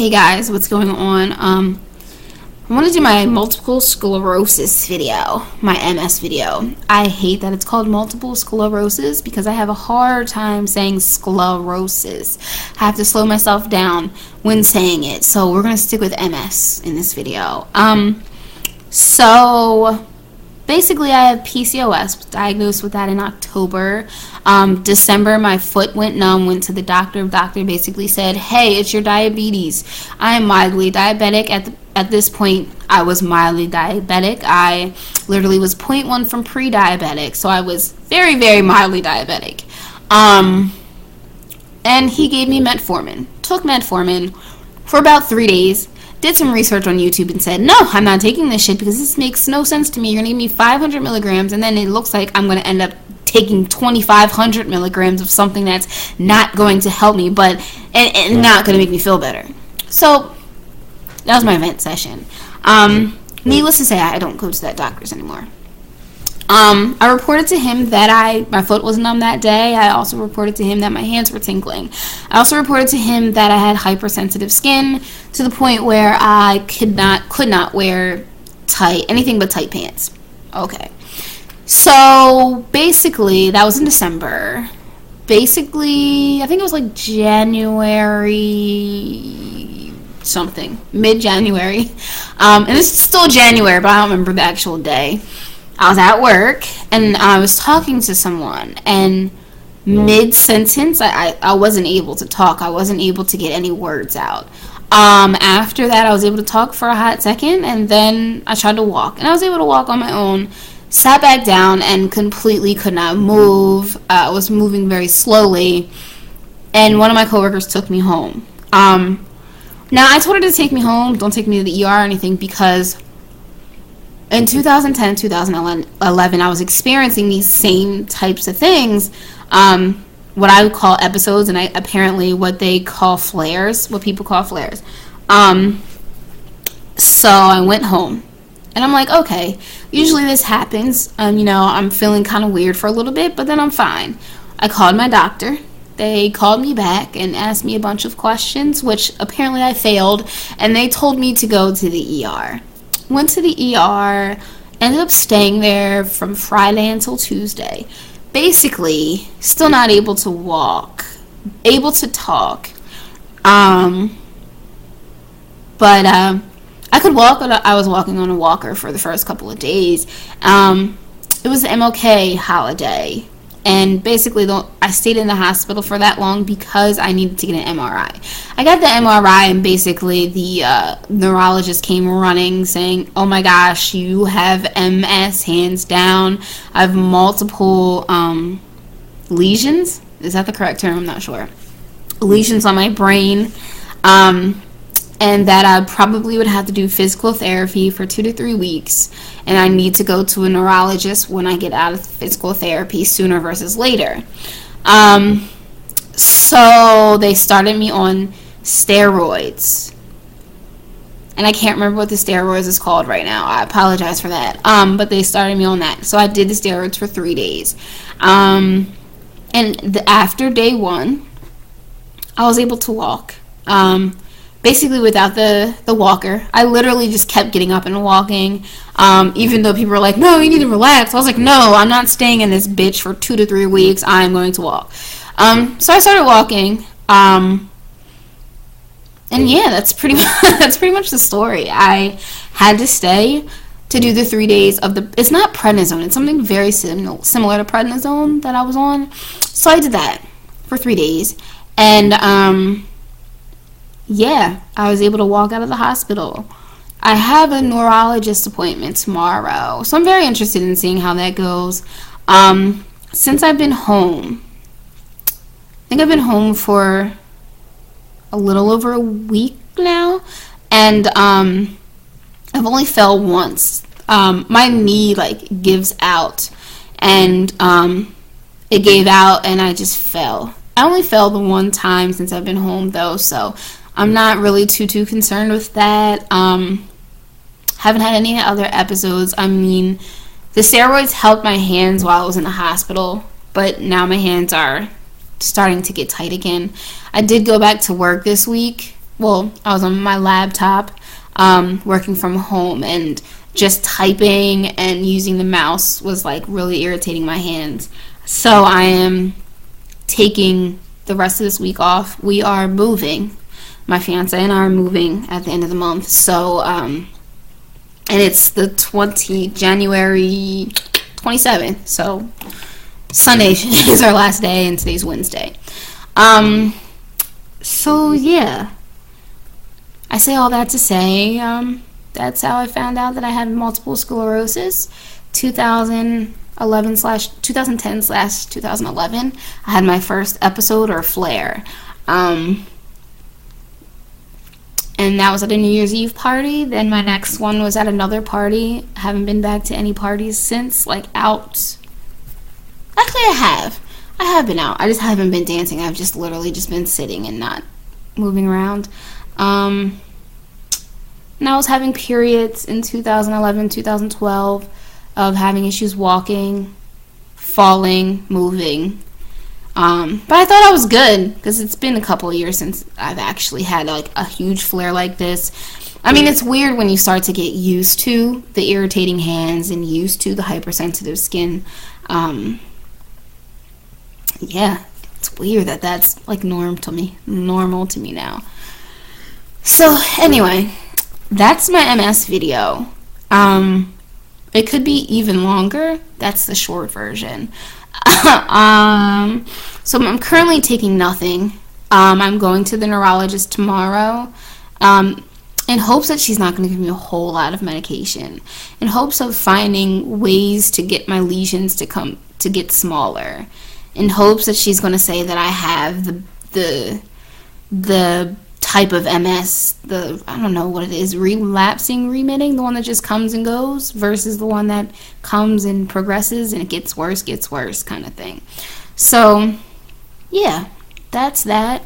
Hey guys, what's going on? I want to do my multiple sclerosis video, my MS video. I hate that it's called multiple sclerosis because I have a hard time saying sclerosis. I have to slow myself down when saying it. So we're going to stick with MS in this video. So basically I have PCOS, was diagnosed with that in October. December, my foot went numb, went to the doctor. The doctor basically said, hey, it's your diabetes. I am mildly diabetic. At this point, I was mildly diabetic. I literally was 0.1 from pre-diabetic, so I was very, very mildly diabetic. And he gave me metformin. Took metformin for about 3 days. Did some research on YouTube and said, no, I'm not taking this shit because this makes no sense to me. You're going to give me 500 milligrams, and then it looks like I'm going to end up taking 2,500 milligrams of something that's not going to help me, but and not going to make me feel better. So that was my vent session. Needless to say, I don't go to that doctor's anymore. I reported to him that my foot was numb that day. I also reported to him that my hands were tingling. I also reported to him that I had hypersensitive skin to the point where I could not wear anything but tight pants. Okay. So basically, that was in December. Basically, I think it was like January something, mid-January. And it's still January, but I don't remember the actual day. I was at work, and I was talking to someone, and mid-sentence, I wasn't able to talk. I wasn't able to get any words out. After that, I was able to talk for a hot second, and then I tried to walk. And I was able to walk on my own, sat back down, and completely could not move. I was moving very slowly, and one of my coworkers took me home. Now, I told her to take me home, don't take me to the ER or anything, because in 2010, 2011, I was experiencing these same types of things, what I would call episodes, and apparently what they call flares, what people call flares. So I went home, and I'm like, okay, usually this happens. I'm feeling kind of weird for a little bit, but then I'm fine. I called my doctor. They called me back and asked me a bunch of questions, which apparently I failed, and they told me to go to the ER. Went to the ER, ended up staying there from Friday until Tuesday. Basically, still not able to walk, able to talk. But I could walk, but I was walking on a walker for the first couple of days. It was the MLK holiday. And basically, I stayed in the hospital for that long because I needed to get an MRI. I got the MRI, and basically the neurologist came running saying, oh my gosh, you have MS, hands down. I have multiple lesions. Is that the correct term? I'm not sure. Lesions on my brain. And that I probably would have to do physical therapy for 2 to 3 weeks, and I need to go to a neurologist when I get out of physical therapy sooner versus later. So they started me on steroids, and I can't remember what the steroids is called right now. I apologize for that. But they started me on that, so I did the steroids for 3 days. And after day 1, I was able to walk. Basically without the walker. I literally just kept getting up and walking, even though people were like, no, you need to relax. I was like, no, I'm not staying in this bitch for 2 to 3 weeks. I'm going to walk. So I started walking, and yeah, that's pretty much the story. I had to stay to do the 3 days of it's not prednisone, it's something very similar to prednisone that I was on. So I did that for 3 days, and yeah, I was able to walk out of the hospital. I have a neurologist appointment tomorrow, so I'm very interested in seeing how that goes. Since I've been home, I think I've been home for a little over a week now, and I've only fell once. My knee gives out, and it gave out, and I just fell. I only fell the one time since I've been home, though, so I'm not really too concerned with that. Haven't had any other episodes. I mean, the steroids helped my hands while I was in the hospital, but now my hands are starting to get tight again. I did go back to work this week, well, I was on my laptop, working from home, and just typing and using the mouse was like really irritating my hands. So I am taking the rest of this week off. We are moving. My fiance and I are moving at the end of the month. So, and it's the January 27th. So Sunday is our last day, and today's Wednesday. So yeah, I say all that to say, that's how I found out that I had multiple sclerosis. 2010/2011. I had my first episode or flare. And that was at a New Year's Eve party. Then my next one was at another party. I haven't been back to any parties since, like out. Actually, I have been out. I just haven't been dancing. I've just literally just been sitting and not moving around. And I was having periods in 2011, 2012 of having issues walking, falling, moving. But I thought I was good because it's been a couple of years since I've actually had like a huge flare like this. I mean, it's weird when you start to get used to the irritating hands and used to the hypersensitive skin. Yeah, it's weird that that's like normal to me now. So anyway, that's my MS video. It could be even longer. That's the short version. So I'm currently taking nothing. I'm going to the neurologist tomorrow, in hopes that she's not going to give me a whole lot of medication, in hopes of finding ways to get my lesions to get smaller, in hopes that she's going to say that I have the type of MS, I don't know what it is, relapsing remitting, the one that just comes and goes, versus the one that comes and progresses and it gets worse kind of thing. So yeah, that's that.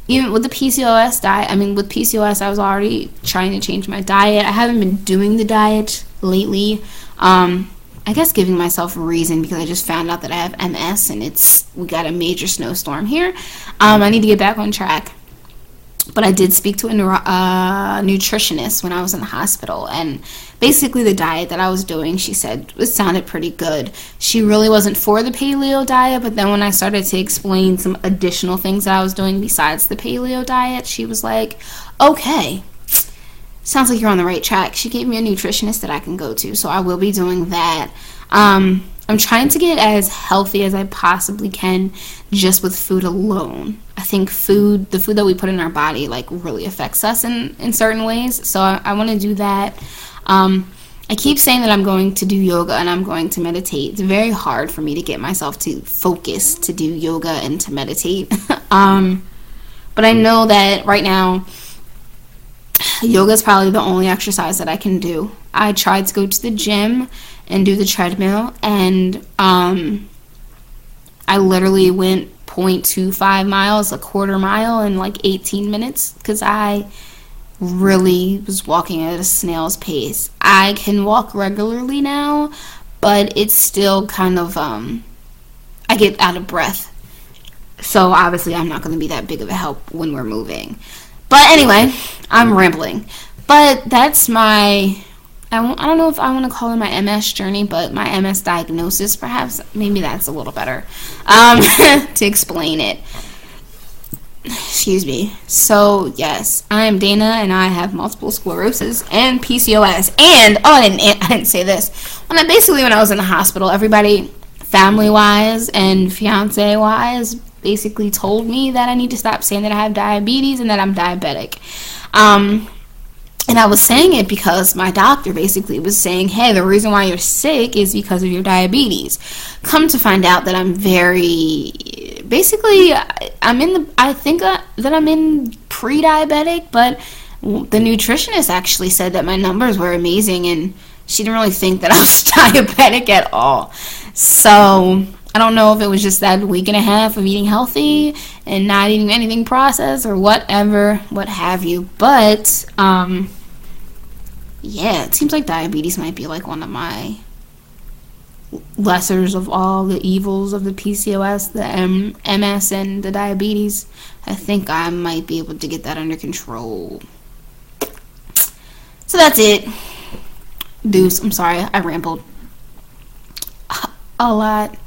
Even with the PCOS diet, with PCOS I was already trying to change my diet. I haven't been doing the diet lately. I guess giving myself a reason because I just found out that I have MS and we got a major snowstorm here. I need to get back on track. But I did speak to a nutritionist when I was in the hospital, and basically the diet that I was doing, she said, it sounded pretty good. She really wasn't for the paleo diet, but then when I started to explain some additional things that I was doing besides the paleo diet, she was like, okay, sounds like you're on the right track. She gave me a nutritionist that I can go to, so I will be doing that. I'm trying to get as healthy as I possibly can just with food alone. I think the food that we put in our body, like, really affects us in certain ways. So I want to do that. I keep saying that I'm going to do yoga and I'm going to meditate. It's very hard for me to get myself to focus to do yoga and to meditate. But I know that right now, yoga is probably the only exercise that I can do. I tried to go to the gym and do the treadmill, and I literally went 0.25 miles, a quarter mile, in like 18 minutes because I really was walking at a snail's pace. I can walk regularly now, but it's still kind of, I get out of breath. So obviously I'm not going to be that big of a help when we're moving. But anyway, I'm rambling. But that's I don't know if I want to call it my MS journey, but my MS diagnosis, perhaps. Maybe that's a little better to explain it. Excuse me. So, yes, I am Dana, and I have multiple sclerosis and PCOS. And, I didn't say this. When I was in the hospital, everybody, family-wise and fiance-wise, basically told me that I need to stop saying that I have diabetes and that I'm diabetic. And I was saying it because my doctor basically was saying, hey, the reason why you're sick is because of your diabetes. Come to find out that I'm I think that I'm in pre-diabetic, but the nutritionist actually said that my numbers were amazing and she didn't really think that I was diabetic at all. So I don't know if it was just that week and a half of eating healthy and not eating anything processed or whatever, what have you. But, yeah, it seems like diabetes might be like one of my lessers of all the evils of the PCOS, the MS, and the diabetes, I think I might be able to get that under control. So that's it. Deuce. I'm sorry, I rambled a lot.